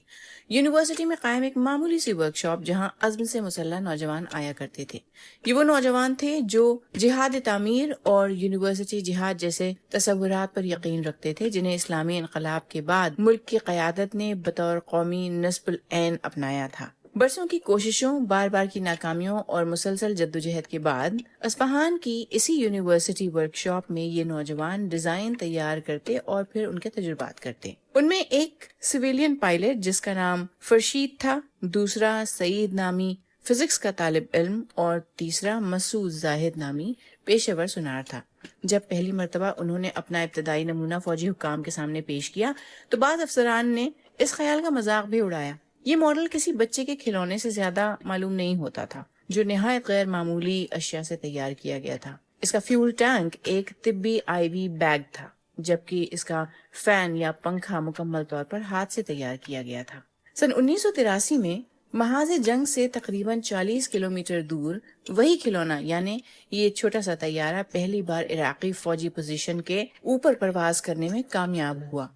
یونیورسٹی میں قائم ایک معمولی سی ورکشاپ جہاں عزم سے مسلح نوجوان آیا کرتے تھے۔ یہ وہ نوجوان تھے جو جہاد تعمیر اور یونیورسٹی جہاد جیسے تصورات پر یقین رکھتے تھے، جنہیں اسلامی انقلاب کے بعد ملک کی قیادت نے بطور قومی نصب العین اپنایا تھا۔ برسوں کی کوششوں، بار بار کی ناکامیوں اور مسلسل جدوجہد کے بعد اصفہان کی اسی یونیورسٹی ورکشاپ میں یہ نوجوان ڈیزائن تیار کرتے اور پھر ان کے تجربات کرتے۔ ان میں ایک سویلین پائلٹ جس کا نام فرشید تھا، دوسرا سعید نامی فزکس کا طالب علم اور تیسرا مسعود زاہد نامی پیشہ ور سونار تھا۔ جب پہلی مرتبہ انہوں نے اپنا ابتدائی نمونہ فوجی حکام کے سامنے پیش کیا تو بعض افسران نے اس خیال کا مذاق بھی اڑایا۔ یہ ماڈل کسی بچے کے کھلونے سے زیادہ معلوم نہیں ہوتا تھا، جو نہایت غیر معمولی اشیاء سے تیار کیا گیا تھا۔ اس کا فیول ٹینک ایک طبی آئی وی بیگ تھا، جبکہ اس کا فین یا پنکھا مکمل طور پر ہاتھ سے تیار کیا گیا تھا۔ سن 1983 میں محاذ جنگ سے تقریباً 40 کلومیٹر دور وہی کھلونا یعنی یہ چھوٹا سا طیارہ پہلی بار عراقی فوجی پوزیشن کے اوپر پرواز کرنے میں کامیاب ہوا۔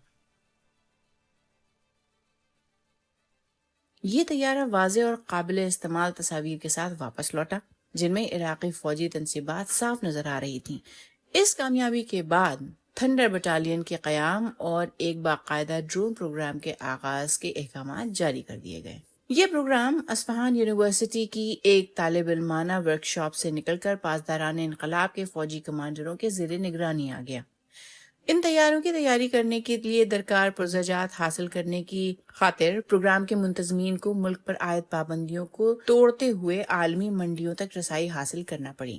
یہ طیارہ واضح اور قابل استعمال تصاویر کے ساتھ واپس لوٹا، جن میں عراقی فوجی تنصیبات صاف نظر آ رہی تھیں۔ اس کامیابی کے بعد تھنڈر بٹالین کے قیام اور ایک باقاعدہ ڈرون پروگرام کے آغاز کے احکامات جاری کر دیے گئے۔ یہ پروگرام اصفہان یونیورسٹی کی ایک طالب علمانہ ورکشاپ سے نکل کر پاسداران انقلاب کے فوجی کمانڈروں کے زیر نگرانی آ گیا۔ ان طیاروں کی تیاری کرنے کے لیے درکار پرزجات حاصل کرنے کی خاطر پروگرام کے منتظمین کو ملک پر عائد پابندیوں کو توڑتے ہوئے عالمی منڈیوں تک رسائی حاصل کرنا پڑی۔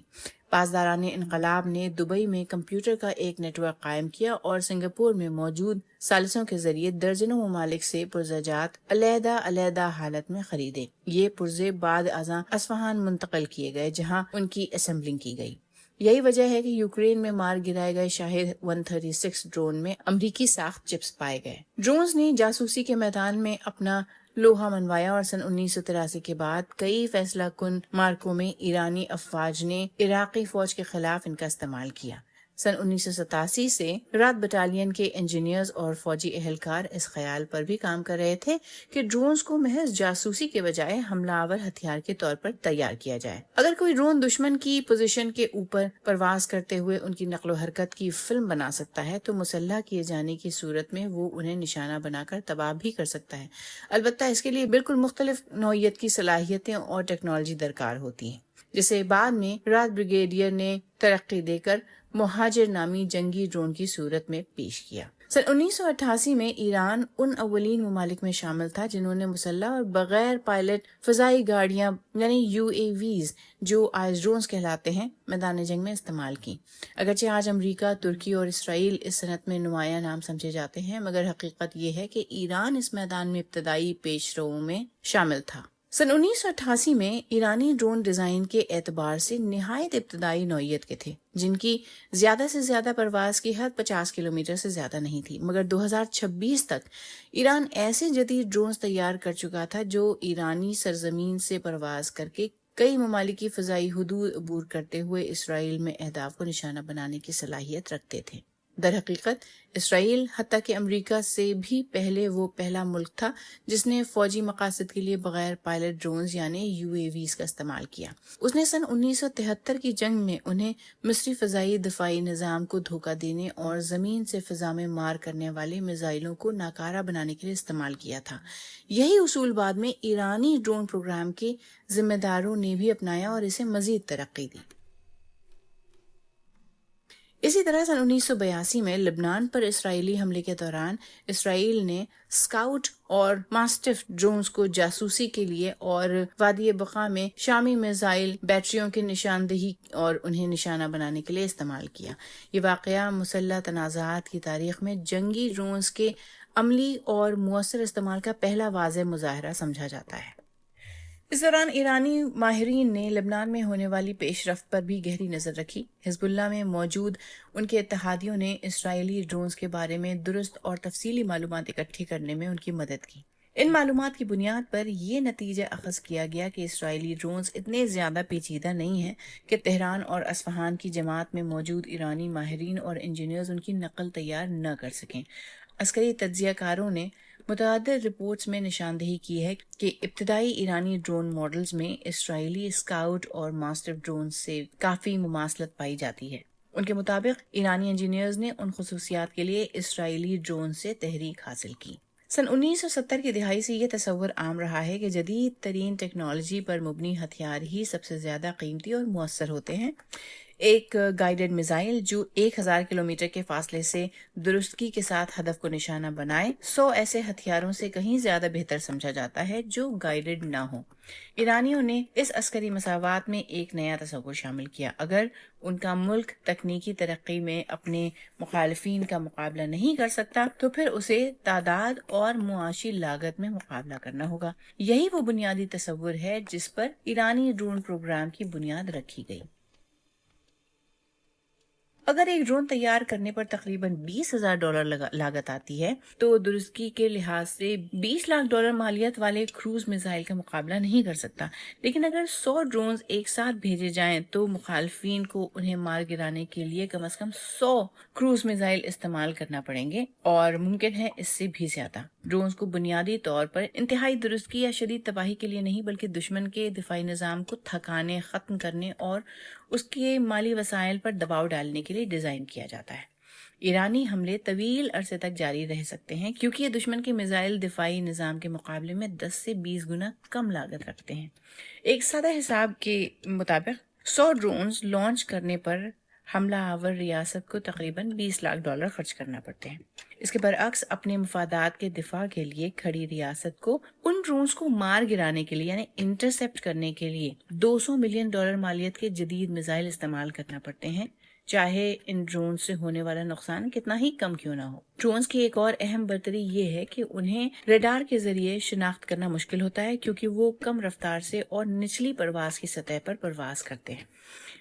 پاسداران انقلاب نے دبئی میں کمپیوٹر کا ایک نیٹ ورک قائم کیا اور سنگاپور میں موجود ثالثوں کے ذریعے درجنوں ممالک سے پرزجات علیحدہ علیحدہ حالت میں خریدے۔ یہ پرزے بعد ازاں اصفہان منتقل کیے گئے، جہاں ان کی اسمبلنگ کی گئی۔ یہی وجہ ہے کہ یوکرین میں مار گرائے گئے شاہد 136 ڈرون میں امریکی ساخت چپس پائے گئے۔ ڈرونز نے جاسوسی کے میدان میں اپنا لوہا منوایا اور سن 1983 کے بعد کئی فیصلہ کن مارکوں میں ایرانی افواج نے عراقی فوج کے خلاف ان کا استعمال کیا۔ سن 1987 سے رات بٹالین کے انجینئرز اور فوجی اہلکار اس خیال پر بھی کام کر رہے تھے کہ ڈرونز کو محض جاسوسی کے بجائے حملہ آور ہتھیار کے طور پر تیار کیا جائے۔ اگر کوئی ڈرون دشمن کی پوزیشن کے اوپر پرواز کرتے ہوئے ان کی نقل و حرکت کی فلم بنا سکتا ہے تو مسلح کیے جانے کی صورت میں وہ انہیں نشانہ بنا کر تباہ بھی کر سکتا ہے۔ البتہ اس کے لیے بالکل مختلف نوعیت کی صلاحیتیں اور ٹیکنالوجی درکار ہوتی ہیں، جسے بعد میں رات بریگیڈیئر نے ترقی دے کر مہاجر نامی جنگی ڈرون کی صورت میں پیش کیا۔ سن 1988 میں ایران ان اولین ممالک میں شامل تھا جنہوں نے مسلح اور بغیر پائلٹ فضائی گاڑیاں یعنی UAVs جو آئس ڈرونز کہلاتے ہیں میدان جنگ میں استعمال کی. اگرچہ آج امریکہ، ترکی اور اسرائیل اس صنعت میں نمایاں نام سمجھے جاتے ہیں، مگر حقیقت یہ ہے کہ ایران اس میدان میں ابتدائی پیش روؤں میں شامل تھا. سن 1988 میں ایرانی ڈرون ڈیزائن کے اعتبار سے نہایت ابتدائی نوعیت کے تھے، جن کی زیادہ سے زیادہ پرواز کی حد 50 کلومیٹر سے زیادہ نہیں تھی، مگر 2026 تک ایران ایسے جدید ڈرونز تیار کر چکا تھا جو ایرانی سرزمین سے پرواز کر کے کئی ممالک کی فضائی حدود عبور کرتے ہوئے اسرائیل میں اہداف کو نشانہ بنانے کی صلاحیت رکھتے تھے. در حقیقت اسرائیل حتیٰ کہ امریکہ سے بھی پہلے وہ پہلا ملک تھا جس نے فوجی مقاصد کے لیے بغیر پائلٹ ڈرونز یعنی UAVs کا استعمال کیا. اس نے سن 1973 کی جنگ میں انہیں مصری فضائی دفاعی نظام کو دھوکہ دینے اور زمین سے فضا میں مار کرنے والے میزائلوں کو ناکارہ بنانے کے لیے استعمال کیا تھا. یہی اصول بعد میں ایرانی ڈرون پروگرام کے ذمہ داروں نے بھی اپنایا اور اسے مزید ترقی دی. اسی طرح سن 1982 میں لبنان پر اسرائیلی حملے کے دوران اسرائیل نے اسکاؤٹ اور ماسٹف ڈرونز کو جاسوسی کے لیے اور وادی بقا میں شامی میزائل بیٹریوں کی نشاندہی اور انہیں نشانہ بنانے کے لیے استعمال کیا. یہ واقعہ مسلح تنازعات کی تاریخ میں جنگی ڈرونز کے عملی اور مؤثر استعمال کا پہلا واضح مظاہرہ سمجھا جاتا ہے. اس دوران ایرانی ماہرین نے لبنان میں ہونے والی پیش رفت پر بھی گہری نظر رکھی. حزب اللہ میں موجود ان کے اتحادیوں نے اسرائیلی ڈرونز کے بارے میں درست اور تفصیلی معلومات اکٹھی کرنے میں ان کی مدد کی. ان معلومات کی بنیاد پر یہ نتیجہ اخذ کیا گیا کہ اسرائیلی ڈرونز اتنے زیادہ پیچیدہ نہیں ہیں کہ تہران اور اصفہان کی جماعت میں موجود ایرانی ماہرین اور انجینئرز ان کی نقل تیار نہ کر سکیں. عسکری تجزیہ کاروں نے متعدد رپورٹس میں نشاندہی کی ہے کہ ابتدائی ایرانی ڈرون ماڈلز میں اسرائیلی اسکاؤٹ اور ماسٹر ڈرون سے کافی مماثلت پائی جاتی ہے. ان کے مطابق ایرانی انجینئرز نے ان خصوصیات کے لیے اسرائیلی ڈرون سے تحریک حاصل کی. سن 1970 کی دہائی سے یہ تصور عام رہا ہے کہ جدید ترین ٹیکنالوجی پر مبنی ہتھیار ہی سب سے زیادہ قیمتی اور مؤثر ہوتے ہیں. ایک گائیڈڈ میزائل جو 1000 کلومیٹر کے فاصلے سے درستگی کے ساتھ ہدف کو نشانہ بنائے 100 ایسے ہتھیاروں سے کہیں زیادہ بہتر سمجھا جاتا ہے جو گائیڈڈ نہ ہوں. ایرانیوں نے اس عسکری مساوات میں ایک نیا تصور شامل کیا. اگر ان کا ملک تکنیکی ترقی میں اپنے مخالفین کا مقابلہ نہیں کر سکتا تو پھر اسے تعداد اور معاشی لاگت میں مقابلہ کرنا ہوگا. یہی وہ بنیادی تصور ہے جس پر ایرانی ڈرون پروگرام کی بنیاد رکھی گئی. اگر ایک ڈرون تیار کرنے پر تقریباً $20,000 لاگت آتی ہے تو درستگی کے لحاظ سے $20 لاکھ مالیت والے کروز میزائل کا مقابلہ نہیں کر سکتا. لیکن اگر 100 ڈرونز ایک ساتھ بھیجے جائیں تو مخالفین کو انہیں مار گرانے کے لیے کم از کم 100 کروز میزائل استعمال کرنا پڑیں گے اور ممکن ہے اس سے بھی زیادہ. ڈرونز کو بنیادی طور پر انتہائی درستگی یا شدید تباہی کے لیے نہیں بلکہ دشمن کے دفاعی نظام کو تھکانے، ختم کرنے اور اس کے مالی وسائل پر دباؤ ڈالنے کے لیے ڈیزائن کیا جاتا ہے. ایرانی حملے طویل عرصے تک جاری رہ سکتے ہیں کیونکہ یہ دشمن کے میزائل دفاعی نظام کے مقابلے میں 10 سے 20 گنا کم لاگت رکھتے ہیں. ایک سادہ حساب کے مطابق 100 ڈرونز لانچ کرنے پر حملہ آور ریاست کو تقریباً $20 لاکھ خرچ کرنا پڑتے ہیں. اس کے برعکس اپنے مفادات کے دفاع کے لیے کھڑی ریاست کو ان ڈرونز کو مار گرانے کے لیے یعنی انٹرسپٹ کرنے کے لیے $200 ملین مالیت کے جدید میزائل استعمال کرنا پڑتے ہیں، چاہے ان ڈرون سے ہونے والا نقصان کتنا ہی کم کیوں نہ ہو. ڈرونز کی ایک اور اہم برتری یہ ہے کہ انہیں ریڈار کے ذریعے شناخت کرنا مشکل ہوتا ہے کیونکہ وہ کم رفتار سے اور نچلی پرواز کی سطح پر پرواز کرتے ہیں.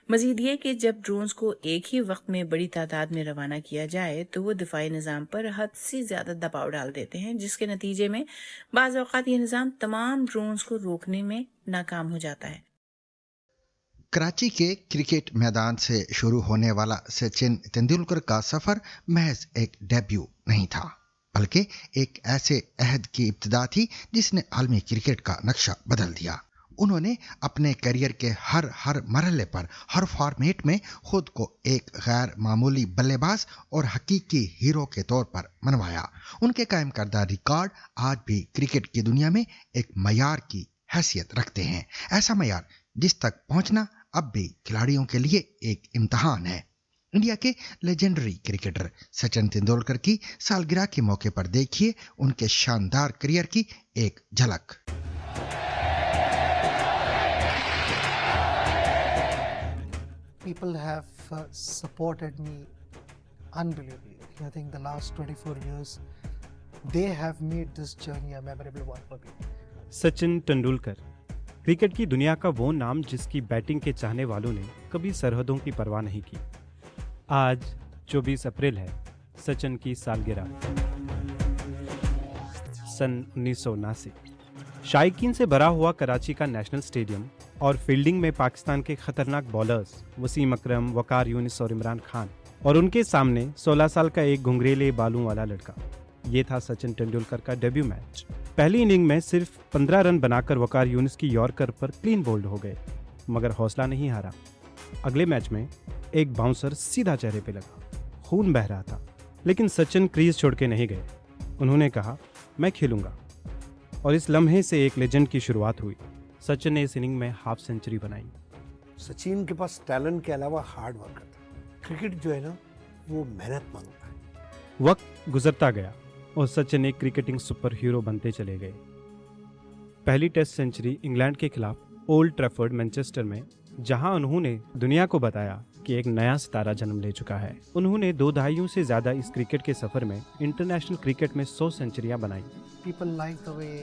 مزید یہ کہ جب ڈرونز کو ایک ہی وقت میں بڑی تعداد میں روانہ کیا جائے تو وہ دفاعی نظام پر حد سے زیادہ دباؤ ڈال دیتے ہیں، جس کے نتیجے میں بعض اوقات یہ نظام تمام ڈرونز کو روکنے میں ناکام ہو جاتا ہے. کراچی کے کرکٹ میدان سے شروع ہونے والا سچن تندولکر کا سفر محض ایک ڈیبیو نہیں تھا بلکہ ایک ایسے عہد کی ابتدا تھی جس نے عالمی کرکٹ کا نقشہ بدل دیا. انہوں نے اپنے کیریئر کے ہر مرحلے پر ہر فارمیٹ میں خود کو ایک غیر معمولی بلے باز اور حقیقی ہیرو کے طور پر منوایا. ان کے قائم کردہ ریکارڈ آج بھی کرکٹ کی دنیا میں ایک معیار کی حیثیت رکھتے ہیں، ایسا معیار جس تک پہنچنا اب بھی کھلاڑیوں کے لیے ایک امتحان ہے. इंडिया के लेजेंडरी क्रिकेटर सचिन तेंदुलकर की सालगिरह के मौके पर देखिए उनके शानदार करियर की एक झलक। People have supported me unbelievably. I think the last 24 years, they have made this journey a memorable one for me. Sachin Tendulkar, cricket की दुनिया का वो नाम जिसकी बैटिंग के चाहने वालों ने कभी सरहदों की परवाह नहीं की। आज 24 अप्रैल है, सचिन की सालगिरह। सन 1979 शायकीन से भरा हुआ कराची का नेशनल स्टेडियम और फील्डिंग में पाकिस्तान के खतरनाक बॉलर्स वसीम अकरम, वकार यूनिस और इमरान खान, और उनके सामने 16 साल का एक घुंघरेले बालों वाला लड़का। ये था सचिन तेंदुलकर का डेब्यू मैच। पहली इनिंग में सिर्फ 15 रन बनाकर वकार यूनिस की यॉर्कर पर क्लीन बोल्ड हो गए, मगर हौसला नहीं हारा। अगले मैच में एक बाउंसर सीधा चेहरे पे लगा, खून बह रहा था, लेकिन सचिन क्रीज छोड़ के नहीं गए। उन्होंने कहा, मैं खेलूंगा, और इस लम्हे से एक लेजेंड की शुरुआत हुई। सचिन ने इस इनिंग में हाफ सेंचुरी बनाई। सचिन के पास टैलेंट के अलावा हार्ड वर्क था। क्रिकेट जो है ना, वो मेहनत मांगता है। वक्त गुजरता गया और सचिन एक क्रिकेटिंग सुपर हीरो बनते चले गए। पहली टेस्ट सेंचुरी इंग्लैंड के खिलाफ ओल्ड ट्रैफर्ड मैनचेस्टर में, जहां उन्होंने दुनिया को बताया कि एक नया सितारा जन्म ले चुका है। उन्होंने 2 दहाइयों से ज्यादा इस क्रिकेट के सफर में इंटरनेशनल क्रिकेट में 100 सेंचुरियां बनाई। People like the way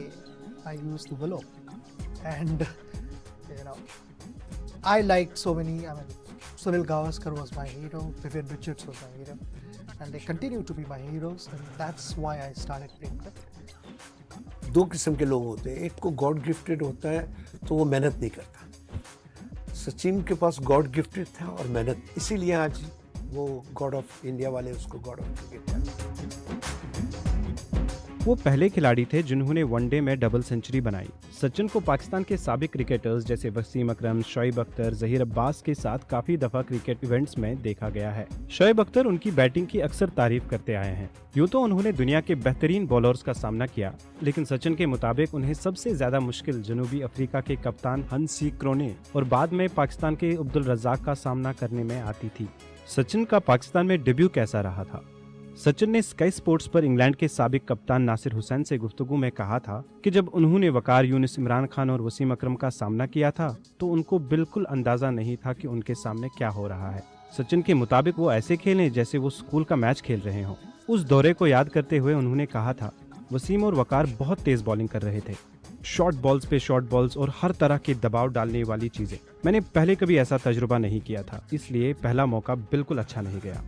I used to willow, and I liked so many. Sunil Gavaskar was my hero. Vivian Richards was my hero, and they continue to be my heroes, and that's why I started playing cricket. 2 किस्म के लोग होते हैं, एक को God gifted होता है तो वो मेहनत नहीं करता। सचिन के पास गॉड गिफ्टेड था और मेहनत, इसीलिए आज वो गॉड ऑफ इंडिया वाले उसको गॉड ऑफ क्रिकेट। वो पहले खिलाड़ी थे जिन्होंने वनडे में डबल सेंचुरी बनाई। सचिन को पाकिस्तान के साबिक क्रिकेटर्स जैसे वसीम अकरम, शोएब अख्तर, जहीर अब्बास के साथ काफी दफा क्रिकेट इवेंट्स में देखा गया है। शोएब अख्तर उनकी बैटिंग की अक्सर तारीफ करते आए हैं। यूं तो उन्होंने दुनिया के बेहतरीन बॉलर्स का सामना किया, लेकिन सचिन के मुताबिक उन्हें सबसे ज्यादा मुश्किल जनूबी अफ्रीका के कप्तान हंसी क्रोने और बाद में पाकिस्तान के अब्दुल रज़ाक का सामना करने में आती थी। सचिन का पाकिस्तान में डेब्यू कैसा रहा था? सचिन ने स्काई स्पोर्ट्स पर इंग्लैंड के साबिक कप्तान नासिर हुसैन से गुफ्तगू में कहा था कि जब उन्होंने वकार यूनिस, इमरान खान और वसीम अकरम का सामना किया था तो उनको बिल्कुल अंदाजा नहीं था कि उनके सामने क्या हो रहा है। सचिन के मुताबिक वो ऐसे खेलें जैसे वो स्कूल का मैच खेल रहे हों। उस दौरे को याद करते हुए उन्होंने कहा था, वसीम और वकार बहुत तेज बॉलिंग कर रहे थे, शॉर्ट बॉल्स पे शॉर्ट बॉल्स और हर तरह के दबाव डालने वाली चीजें। मैंने पहले कभी ऐसा तजुर्बा नहीं किया था, इसलिए पहला मौका बिल्कुल अच्छा नहीं गया।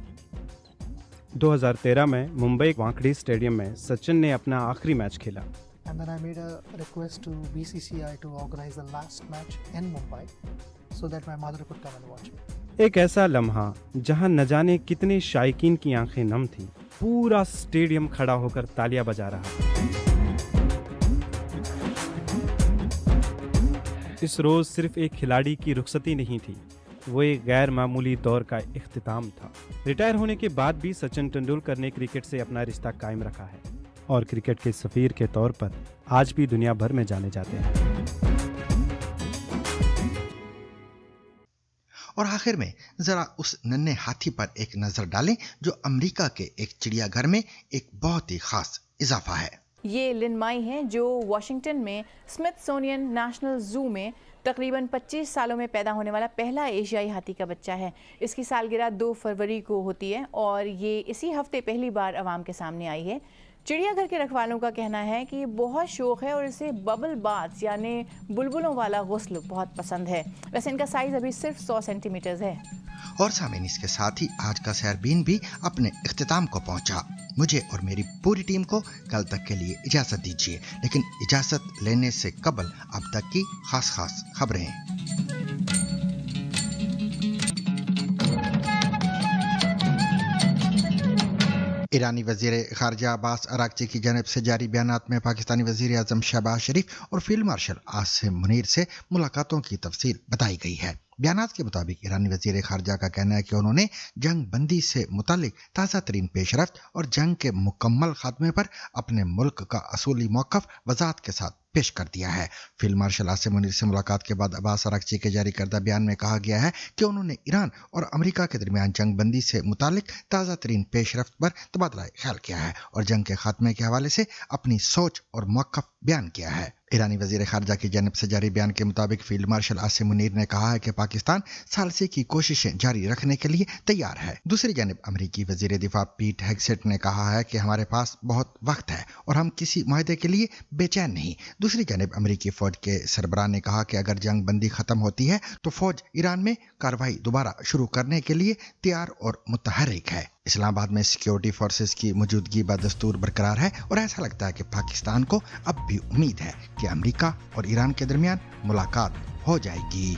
2013 में मुंबई वानखेड़े स्टेडियम में सचिन ने अपना आखिरी मैच खेला। And then I made a request to BCCI to organize the last match in Mumbai so that my mother could come and watch me. एक ऐसा लम्हा जहां न जाने कितने शायकीन की आंखें नम थीं। पूरा स्टेडियम खड़ा होकर तालियां बजा रहा। इस रोज सिर्फ एक खिलाड़ी की रुखसती नहीं थी, वो एक गैर मामूली दौर का इख्तिताम था। रिटायर होने के बाद भी सचिन तेंदुलकर ने क्रिकेट से अपना रिश्ता कायम रखा है और क्रिकेट के सफीर के तौर पर आज भी दुनिया भर में जाने जाते हैं। और आखिर में जरा उस नन्हे हाथी पर एक नजर डालें जो अमेरिका के एक चिड़ियाघर में एक बहुत ही खास इजाफा है। ये लिन माई हैं जो वाशिंगटन में स्मिथसोनियन नेशनल जू में तकरीबन 25 सालों में पैदा होने वाला पहला एशियाई हाथी का बच्चा है। इसकी सालगिरह 2 फरवरी को होती है और ये इसी हफ्ते पहली बार आवाम के सामने आई है। चिड़ियाघर के रखवालों का कहना है कि ये बहुत शौक है और इसे बबल बाथ्स यानी बुलबुलों वाला गुस्ल बहुत पसंद है। वैसे इनका साइज अभी सिर्फ 100 सेंटीमीटर है। और सामीन, इसके साथ ही आज का सैरबीन भी अपने इख्तिताम को पहुंचा। मुझे और मेरी पूरी टीम को कल तक के लिए इजाजत दीजिए, लेकिन इजाजत लेने से कबल अब तक की खास खबरें। ईरानी वजीर खारजा अब्बास अरागची की जानिब से जारी बयानात में पाकिस्तानी वजीर आजम शहबाज शरीफ और फील्ड मार्शल आसिम मुनीर से मुलाकातों की तफसील बताई गई है। बयानात के मुताबिक ईरानी वजीर खारजा का कहना है कि उन्होंने जंग बंदी से मुतालिक ताज़ा तरीन पेशरफ्त और जंग के मुकम्मल खात्मे पर अपने मुल्क का असूली मौक़िफ़ वज़ाहत के साथ पेश कर दिया है। फील्ड मार्शल आसिम मुनीर से मुलाकात के बाद अब्बास अरागची के जारी करदा बयान में कहा गया है कि उन्होंने ईरान और अमेरिका के दरमियान जंग बंदी से मुतालिक ताज़ा तरीन पेशरफ्त पर तबादला ख्याल किया है और जंग के खात्मे के हवाले से अपनी सोच और मौक़िफ़ बयान किया है। ईरानी वजीर खारजा की जानिब से जारी बयान के मुताबिक फील्ड मार्शल आसिम मुनीर ने कहा है कि पाकिस्तान सालसी की कोशिशें जारी रखने के लिए तैयार है। दूसरी जानिब अमरीकी वजीर दिफा पीट हेगसेट ने कहा है कि हमारे पास बहुत वक्त है और हम किसी मुआहदे के लिए बेचैन नहीं। दूसरी जानिब अमरीकी फौज के सरबराह ने कहा कि अगर जंग बंदी खत्म होती है तो फौज ईरान में कार्रवाई दोबारा शुरू करने के लिए तैयार और मुतहर्रिक है। इस्लामाबाद में सिक्योरिटी फोर्सेस की मौजूदगी बदस्तूर बरकरार है और ऐसा लगता है कि पाकिस्तान को अब भी उम्मीद है कि अमेरिका और ईरान के दरमियान मुलाकात हो जाएगी।